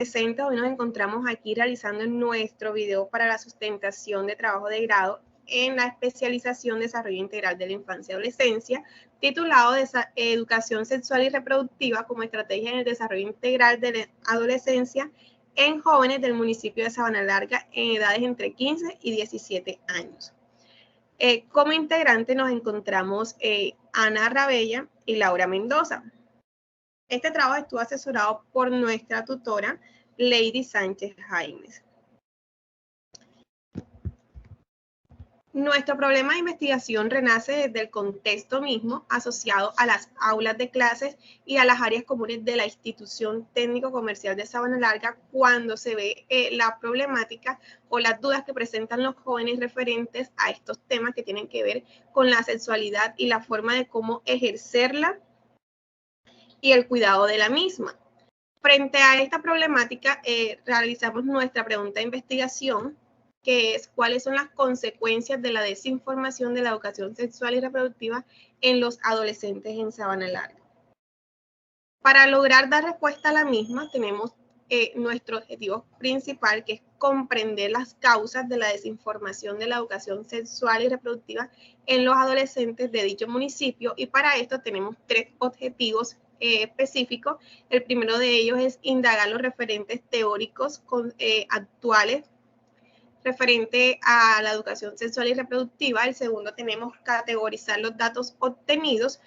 presente, hoy nos encontramos aquí realizando nuestro video para la sustentación de trabajo de grado en la especialización Desarrollo Integral de la Infancia y Adolescencia, titulado Educación Sexual y Reproductiva como Estrategia en el Desarrollo Integral de la Adolescencia en jóvenes del municipio de Sabana Larga en edades entre 15 y 17 años. Como integrante nos encontramos Ana Rabella y Laura Mendoza. Este trabajo estuvo asesorado por nuestra tutora, Lady Sánchez Jaimes. Nuestro problema de investigación renace desde el contexto mismo asociado a las aulas de clases y a las áreas comunes de la institución técnico-comercial de Sabana Larga cuando se ve la problemática o las dudas que presentan los jóvenes referentes a estos temas que tienen que ver con la sexualidad y la forma de cómo ejercerla y el cuidado de la misma. Frente a esta problemática, realizamos nuestra pregunta de investigación, que es cuáles son las consecuencias de la desinformación de la educación sexual y reproductiva en los adolescentes en Sabana Larga. Para lograr dar respuesta a la misma, tenemos nuestro objetivo principal, que es comprender las causas de la desinformación de la educación sexual y reproductiva en los adolescentes de dicho municipio, y para esto tenemos 3 objetivos específicos. El primero de ellos es indagar los referentes teóricos actuales referente a la educación sexual y reproductiva. El segundo, tenemos categorizar los datos obtenidos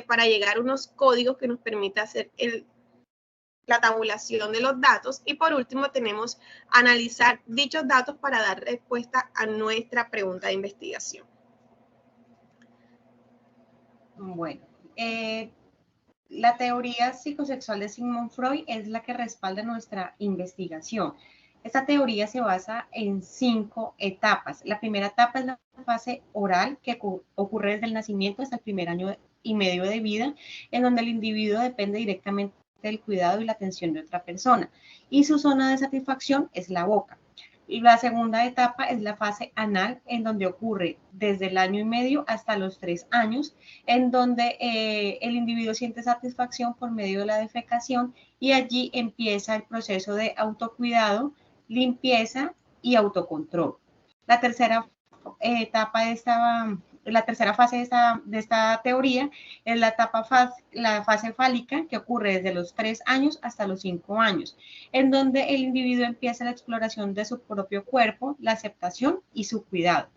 para llegar a unos códigos que nos permita hacer la tabulación de los datos. Y por último, tenemos analizar dichos datos para dar respuesta a nuestra pregunta de investigación. Bueno, la teoría psicosexual de Sigmund Freud es la que respalda nuestra investigación. Esta teoría se basa en 5 etapas. La primera etapa es la fase oral, que ocurre desde el nacimiento hasta el primer año y medio de vida, en donde el individuo depende directamente del cuidado y la atención de otra persona, y su zona de satisfacción es la boca. Y la segunda etapa es la fase anal, en donde ocurre desde el año y medio hasta los 3 años, en donde el individuo siente satisfacción por medio de la defecación, y allí empieza el proceso de autocuidado, limpieza y autocontrol. La tercera etapa la tercera fase de esta teoría es la fase fálica, que ocurre desde los 3 años hasta los 5 años, en donde el individuo empieza la exploración de su propio cuerpo, la aceptación y su cuidado.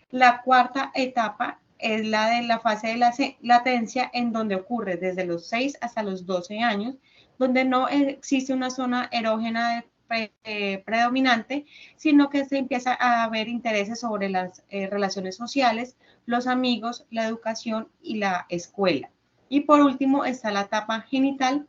La cuarta etapa es la de la fase de la latencia, en donde ocurre desde los 6 hasta los 12 años, donde no existe una zona erógena predominante, sino que se empieza a ver intereses sobre las relaciones sociales, los amigos, la educación y la escuela. Y por último está la etapa genital,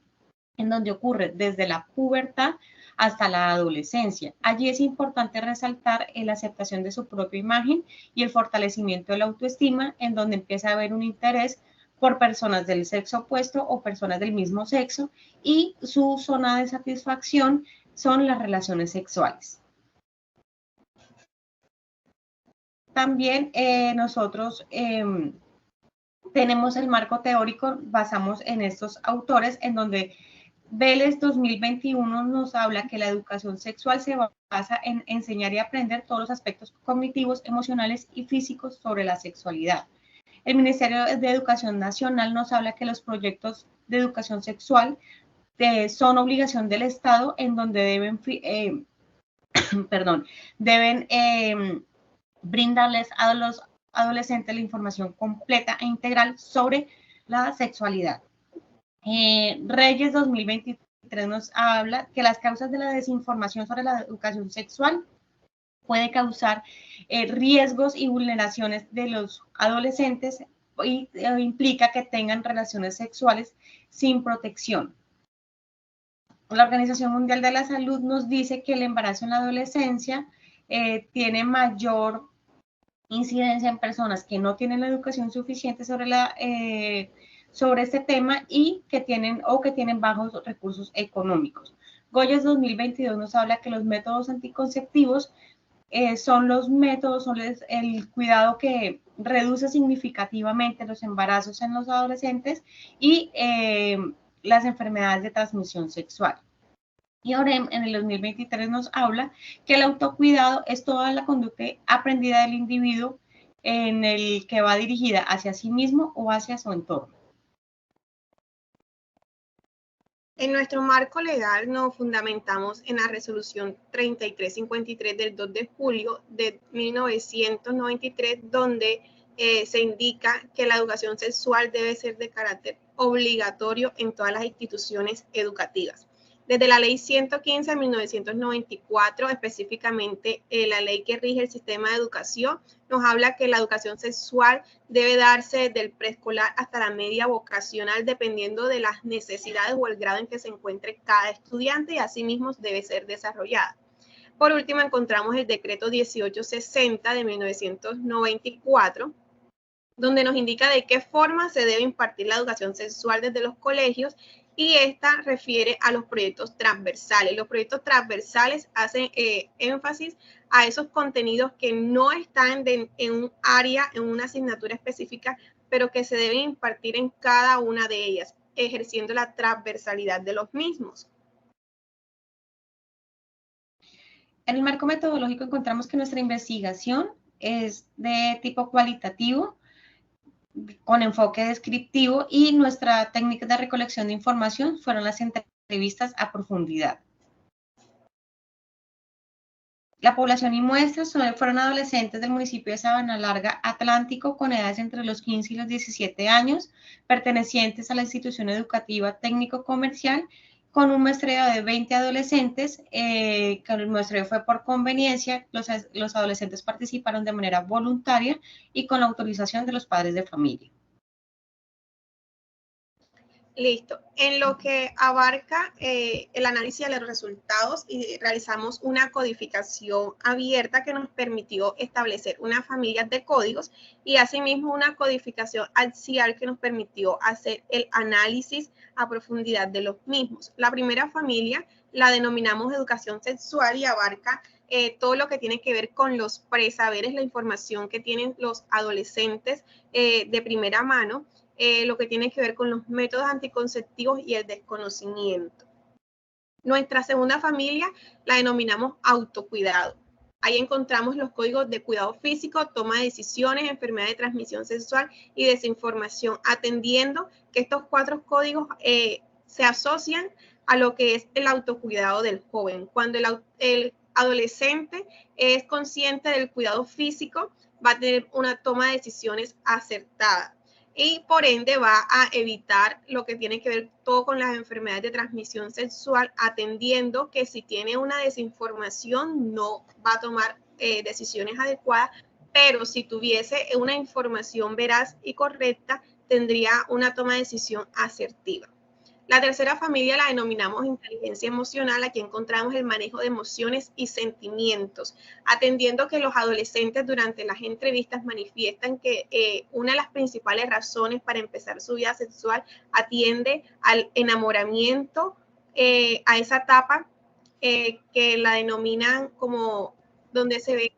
en donde ocurre desde la pubertad hasta la adolescencia. Allí es importante resaltar la aceptación de su propia imagen y el fortalecimiento de la autoestima, en donde empieza a haber un interés por personas del sexo opuesto o personas del mismo sexo, y su zona de satisfacción son las relaciones sexuales. También nosotros tenemos el marco teórico, basamos en estos autores, en donde Vélez 2021 nos habla que la educación sexual se basa en enseñar y aprender todos los aspectos cognitivos, emocionales y físicos sobre la sexualidad. El Ministerio de Educación Nacional nos habla que los proyectos de educación sexual son obligación del Estado, en donde deben brindarles a los adolescentes la información completa e integral sobre la sexualidad. Reyes 2023 nos habla que las causas de la desinformación sobre la educación sexual puede causar riesgos y vulneraciones de los adolescentes, y implica que tengan relaciones sexuales sin protección. La Organización Mundial de la Salud nos dice que el embarazo en la adolescencia tiene mayor incidencia en personas que no tienen la educación suficiente sobre este tema y que tienen bajos recursos económicos. Goyes 2022 nos habla que los métodos anticonceptivos son el cuidado que reduce significativamente los embarazos en los adolescentes y las enfermedades de transmisión sexual. Y ahora en el 2023 nos habla que el autocuidado es toda la conducta aprendida del individuo en el que va dirigida hacia sí mismo o hacia su entorno. En nuestro marco legal nos fundamentamos en la resolución 3353 del 2 de julio de 1993, donde se indica que la educación sexual debe ser de carácter obligatorio en todas las instituciones educativas. Desde la ley 115 de 1994, específicamente la ley que rige el sistema de educación, nos habla que la educación sexual debe darse desde el preescolar hasta la media vocacional, dependiendo de las necesidades o el grado en que se encuentre cada estudiante, y asimismo debe ser desarrollada. Por último, encontramos el decreto 1860 de 1994, donde nos indica de qué forma se debe impartir la educación sexual desde los colegios, y esta refiere a los proyectos transversales. Los proyectos transversales hacen énfasis a esos contenidos que no están en un área, en una asignatura específica, pero que se deben impartir en cada una de ellas, ejerciendo la transversalidad de los mismos. En el marco metodológico encontramos que nuestra investigación es de tipo cualitativo, con enfoque descriptivo, y nuestra técnica de recolección de información fueron las entrevistas a profundidad. La población y muestras fueron adolescentes del municipio de Sabana Larga Atlántico con edades entre los 15 y los 17 años, pertenecientes a la institución educativa técnico-comercial, con un muestreo de 20 adolescentes, que el muestreo fue por conveniencia. Los adolescentes participaron de manera voluntaria y con la autorización de los padres de familia. Listo. En lo que abarca el análisis de los resultados, y realizamos una codificación abierta que nos permitió establecer una familia de códigos, y asimismo una codificación axial que nos permitió hacer el análisis a profundidad de los mismos. La primera familia la denominamos educación sexual y abarca todo lo que tiene que ver con los presaberes, la información que tienen los adolescentes de primera mano, lo que tiene que ver con los métodos anticonceptivos y el desconocimiento. Nuestra segunda familia la denominamos autocuidado. Ahí encontramos los códigos de cuidado físico, toma de decisiones, enfermedad de transmisión sexual y desinformación, atendiendo que estos 4 códigos se asocian a lo que es el autocuidado del joven. Cuando el adolescente es consciente del cuidado físico, va a tener una toma de decisiones acertada, y por ende va a evitar lo que tiene que ver todo con las enfermedades de transmisión sexual, atendiendo que si tiene una desinformación no va a tomar decisiones adecuadas, pero si tuviese una información veraz y correcta, tendría una toma de decisión asertiva. La tercera familia la denominamos inteligencia emocional. Aquí encontramos el manejo de emociones y sentimientos, atendiendo que los adolescentes durante las entrevistas manifiestan que una de las principales razones para empezar su vida sexual atiende al enamoramiento, a esa etapa que la denominan como donde se ve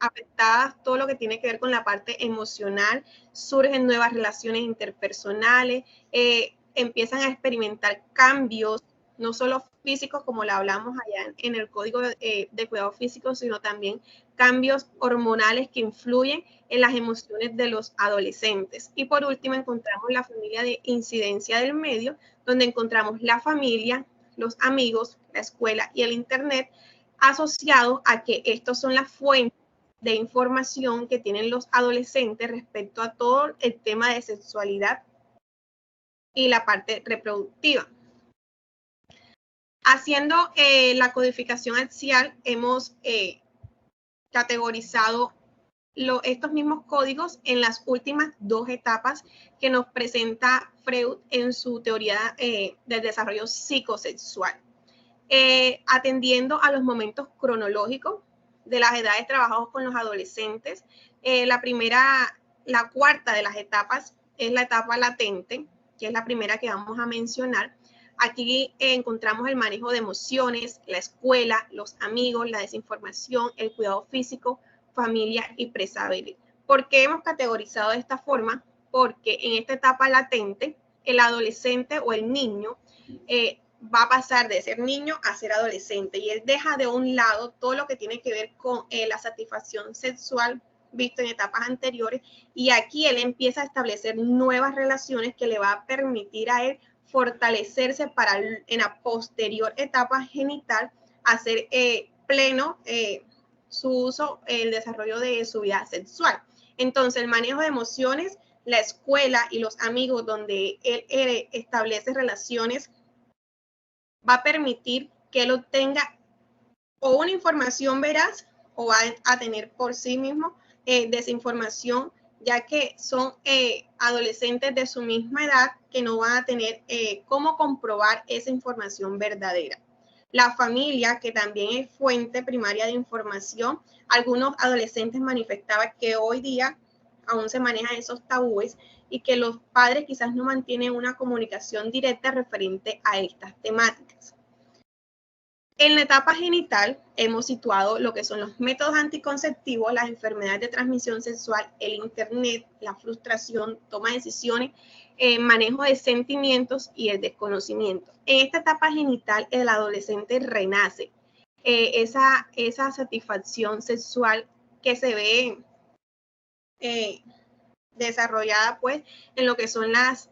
afectadas todo lo que tiene que ver con la parte emocional, surgen nuevas relaciones interpersonales, empiezan a experimentar cambios, no solo físicos como lo hablamos allá en el código de cuidado físico, sino también cambios hormonales que influyen en las emociones de los adolescentes. Y por último encontramos la familia de incidencia del medio, donde encontramos la familia, los amigos, la escuela y el internet, asociados a que estos son las fuentes de información que tienen los adolescentes respecto a todo el tema de sexualidad y la parte reproductiva. Haciendo la codificación axial, hemos categorizado estos mismos códigos en las últimas 2 etapas que nos presenta Freud en su teoría del desarrollo psicosexual, atendiendo a los momentos cronológicos de las edades trabajadas con los adolescentes. La cuarta de las etapas es la etapa latente, que es la primera que vamos a mencionar. Aquí encontramos el manejo de emociones, la escuela, los amigos, la desinformación, el cuidado físico, familia y presaberes. ¿Por qué hemos categorizado de esta forma? Porque en esta etapa latente, el adolescente o el niño va a pasar de ser niño a ser adolescente y él deja de un lado todo lo que tiene que ver con la satisfacción sexual visto en etapas anteriores y aquí él empieza a establecer nuevas relaciones que le va a permitir a él fortalecerse para en la posterior etapa genital hacer pleno su uso, el desarrollo de su vida sexual. Entonces el manejo de emociones, la escuela y los amigos donde él establece relaciones va a permitir que él obtenga o una información veraz o va a tener por sí mismo desinformación, ya que son adolescentes de su misma edad que no van a tener cómo comprobar esa información verdadera. La familia, que también es fuente primaria de información, algunos adolescentes manifestaban que hoy día aún se manejan esos tabúes y que los padres quizás no mantienen una comunicación directa referente a estas temáticas. En la etapa genital hemos situado lo que son los métodos anticonceptivos, las enfermedades de transmisión sexual, el internet, la frustración, toma de decisiones, manejo de sentimientos y el desconocimiento. En esta etapa genital el adolescente renace esa satisfacción sexual que se ve desarrollada pues en lo que son las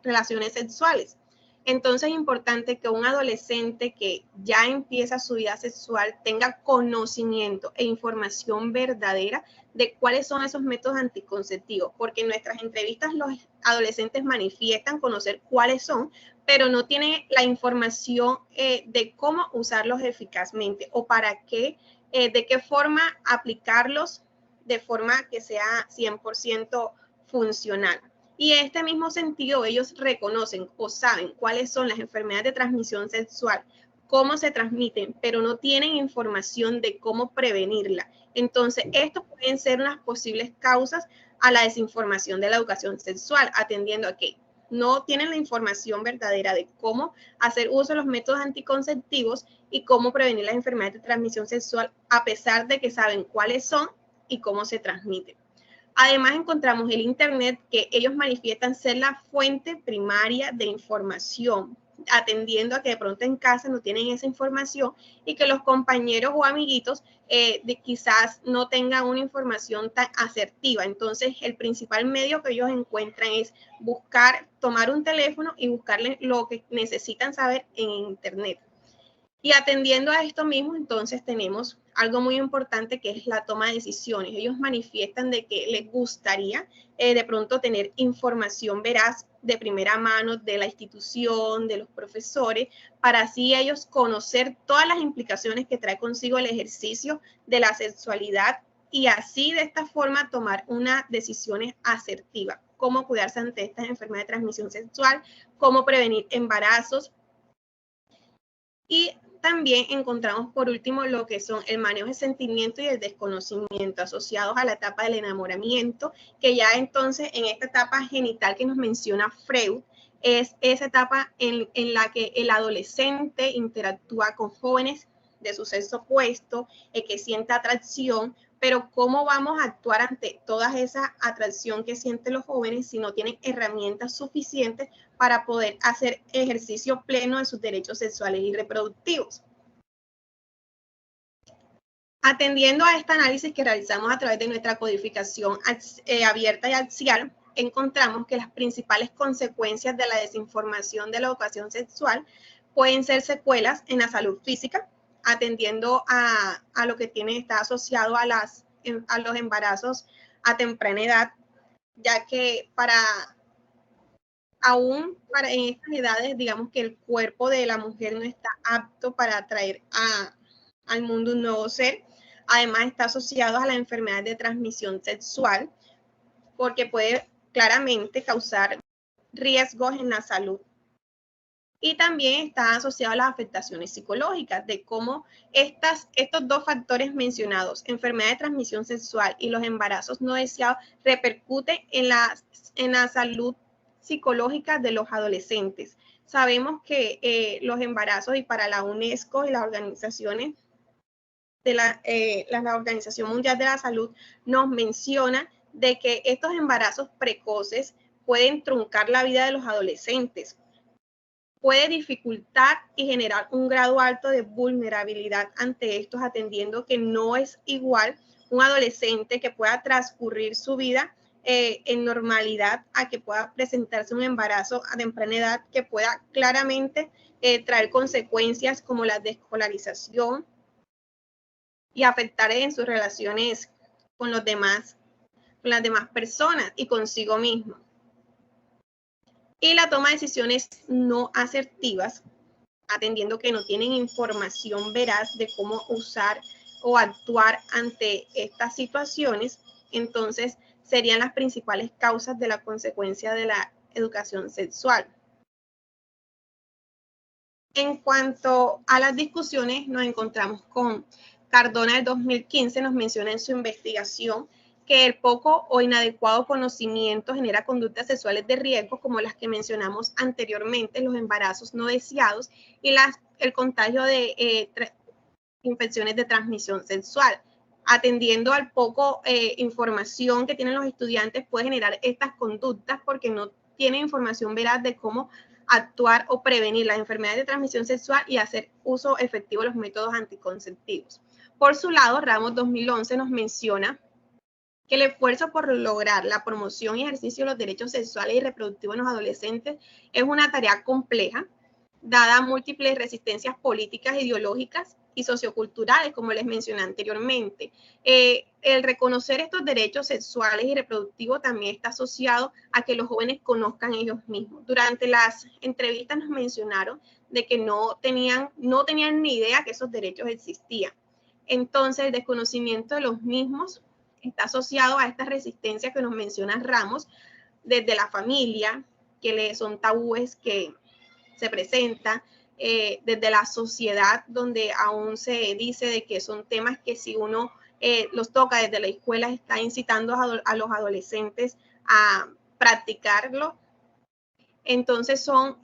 relaciones sexuales. Entonces es importante que un adolescente que ya empieza su vida sexual tenga conocimiento e información verdadera de cuáles son esos métodos anticonceptivos, porque en nuestras entrevistas los adolescentes manifiestan conocer cuáles son, pero no tienen la información de cómo usarlos eficazmente o para qué, de qué forma aplicarlos de forma que sea 100% funcional. Y en este mismo sentido, ellos reconocen o saben cuáles son las enfermedades de transmisión sexual, cómo se transmiten, pero no tienen información de cómo prevenirla. Entonces, estos pueden ser unas posibles causas a la desinformación de la educación sexual, atendiendo a que no tienen la información verdadera de cómo hacer uso de los métodos anticonceptivos y cómo prevenir las enfermedades de transmisión sexual, a pesar de que saben cuáles son y cómo se transmiten. Además, encontramos el Internet, que ellos manifiestan ser la fuente primaria de información, atendiendo a que de pronto en casa no tienen esa información y que los compañeros o amiguitos quizás no tengan una información tan asertiva. Entonces, el principal medio que ellos encuentran es buscar, tomar un teléfono y buscarle lo que necesitan saber en Internet. Y atendiendo a esto mismo, entonces tenemos algo muy importante que es la toma de decisiones. Ellos manifiestan de que les gustaría de pronto tener información veraz de primera mano de la institución, de los profesores, para así ellos conocer todas las implicaciones que trae consigo el ejercicio de la sexualidad y así de esta forma tomar unas decisiones asertivas. Cómo cuidarse ante estas enfermedades de transmisión sexual, cómo prevenir embarazos. Y también encontramos por último lo que son el manejo de sentimiento y el desconocimiento asociados a la etapa del enamoramiento, que ya entonces en esta etapa genital que nos menciona Freud, es esa etapa en la que el adolescente interactúa con jóvenes de su sexo opuesto, que siente atracción, pero ¿cómo vamos a actuar ante toda esa atracción que sienten los jóvenes si no tienen herramientas suficientes para poder hacer ejercicio pleno de sus derechos sexuales y reproductivos? Atendiendo a este análisis que realizamos a través de nuestra codificación abierta y axial, encontramos que las principales consecuencias de la desinformación de la educación sexual pueden ser secuelas en la salud física, atendiendo a lo que está asociado a los embarazos a temprana edad, ya que aún en estas edades, digamos que el cuerpo de la mujer no está apto para traer al mundo un nuevo ser. Además, está asociado a la enfermedad de transmisión sexual, porque puede claramente causar riesgos en la salud. Y también está asociado a las afectaciones psicológicas, de cómo estos dos factores mencionados, enfermedad de transmisión sexual y los embarazos no deseados, repercuten en la salud psicológica de los adolescentes. Sabemos que los embarazos, y para la UNESCO y las organizaciones de la Organización Mundial de la Salud, nos menciona de que estos embarazos precoces pueden truncar la vida de los adolescentes. puede dificultar y generar un grado alto de vulnerabilidad ante estos, atendiendo que no es igual un adolescente que pueda transcurrir su vida en normalidad a que pueda presentarse un embarazo a temprana edad que pueda claramente traer consecuencias como la desescolarización y afectar en sus relaciones con los demás, con las demás personas y consigo mismo. Y la toma de decisiones no asertivas, atendiendo que no tienen información veraz de cómo usar o actuar ante estas situaciones, entonces serían las principales causas de la consecuencia de la educación sexual. En cuanto a las discusiones, nos encontramos con Cardona del 2015, nos menciona en su investigación que el poco o inadecuado conocimiento genera conductas sexuales de riesgo, como las que mencionamos anteriormente, los embarazos no deseados y el contagio de infecciones de transmisión sexual. Atendiendo al poco información que tienen los estudiantes, puede generar estas conductas porque no tienen información veraz de cómo actuar o prevenir las enfermedades de transmisión sexual y hacer uso efectivo de los métodos anticonceptivos. Por su lado, Ramos 2011 nos menciona que el esfuerzo por lograr la promoción y ejercicio de los derechos sexuales y reproductivos en los adolescentes es una tarea compleja, dada múltiples resistencias políticas, ideológicas y socioculturales, como les mencioné anteriormente. El reconocer estos derechos sexuales y reproductivos también está asociado a que los jóvenes conozcan ellos mismos. Durante las entrevistas nos mencionaron de que no tenían ni idea que esos derechos existían. Entonces, el desconocimiento de los mismos está asociado a estas resistencias que nos menciona Ramos, desde la familia, que son tabúes que se presentan, desde la sociedad, donde aún se dice de que son temas que si uno los toca desde la escuela, está incitando a los adolescentes a practicarlo. Entonces son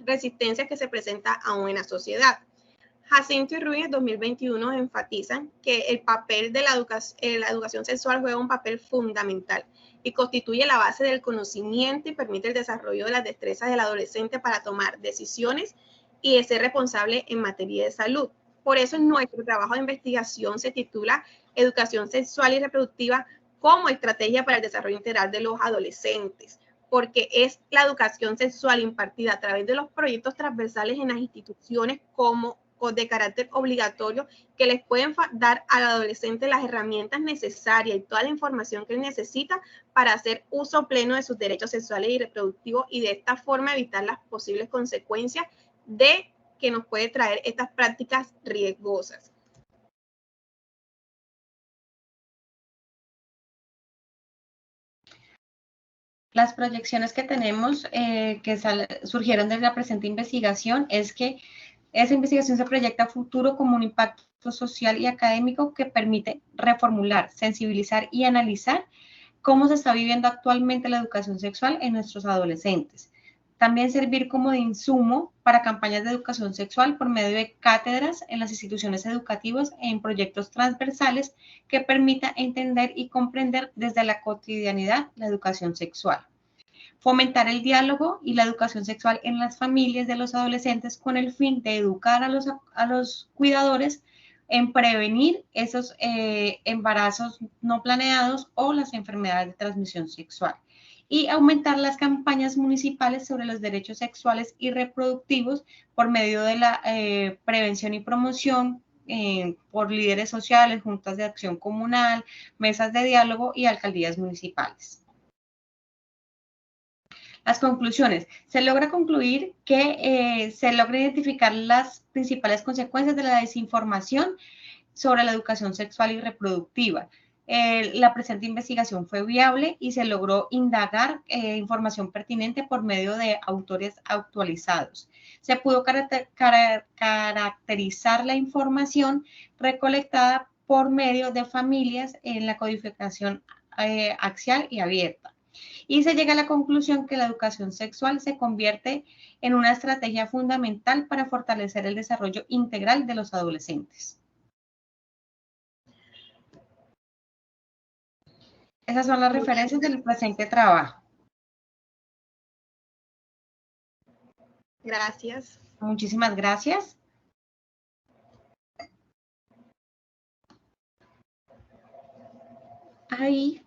resistencias que se presentan aún en la sociedad. Jacinto y Ruiz en 2021 enfatizan que el papel de la educación sexual juega un papel fundamental y constituye la base del conocimiento y permite el desarrollo de las destrezas del adolescente para tomar decisiones y de ser responsable en materia de salud. Por eso nuestro trabajo de investigación se titula Educación sexual y reproductiva como estrategia para el desarrollo integral de los adolescentes, porque es la educación sexual impartida a través de los proyectos transversales en las instituciones como de carácter obligatorio que les pueden dar al adolescente las herramientas necesarias y toda la información que él necesita para hacer uso pleno de sus derechos sexuales y reproductivos y de esta forma evitar las posibles consecuencias de que nos puede traer estas prácticas riesgosas. Las proyecciones que tenemos surgieron de la presente investigación es que esa investigación se proyecta a futuro como un impacto social y académico que permite reformular, sensibilizar y analizar cómo se está viviendo actualmente la educación sexual en nuestros adolescentes. También servir como de insumo para campañas de educación sexual por medio de cátedras en las instituciones educativas en proyectos transversales que permita entender y comprender desde la cotidianidad la educación sexual. Fomentar el diálogo y la educación sexual en las familias de los adolescentes con el fin de educar a los cuidadores en prevenir esos embarazos no planeados o las enfermedades de transmisión sexual. Y aumentar las campañas municipales sobre los derechos sexuales y reproductivos por medio de la prevención y promoción por líderes sociales, juntas de acción comunal, mesas de diálogo y alcaldías municipales. Las conclusiones. Se logra concluir que se logra identificar las principales consecuencias de la desinformación sobre la educación sexual y reproductiva. La presente investigación fue viable y se logró indagar información pertinente por medio de autores actualizados. Se pudo caracterizar la información recolectada por medio de familias en la codificación axial y abierta. Y se llega a la conclusión que la educación sexual se convierte en una estrategia fundamental para fortalecer el desarrollo integral de los adolescentes. Esas son las referencias del presente trabajo. Gracias. Muchísimas gracias. Ahí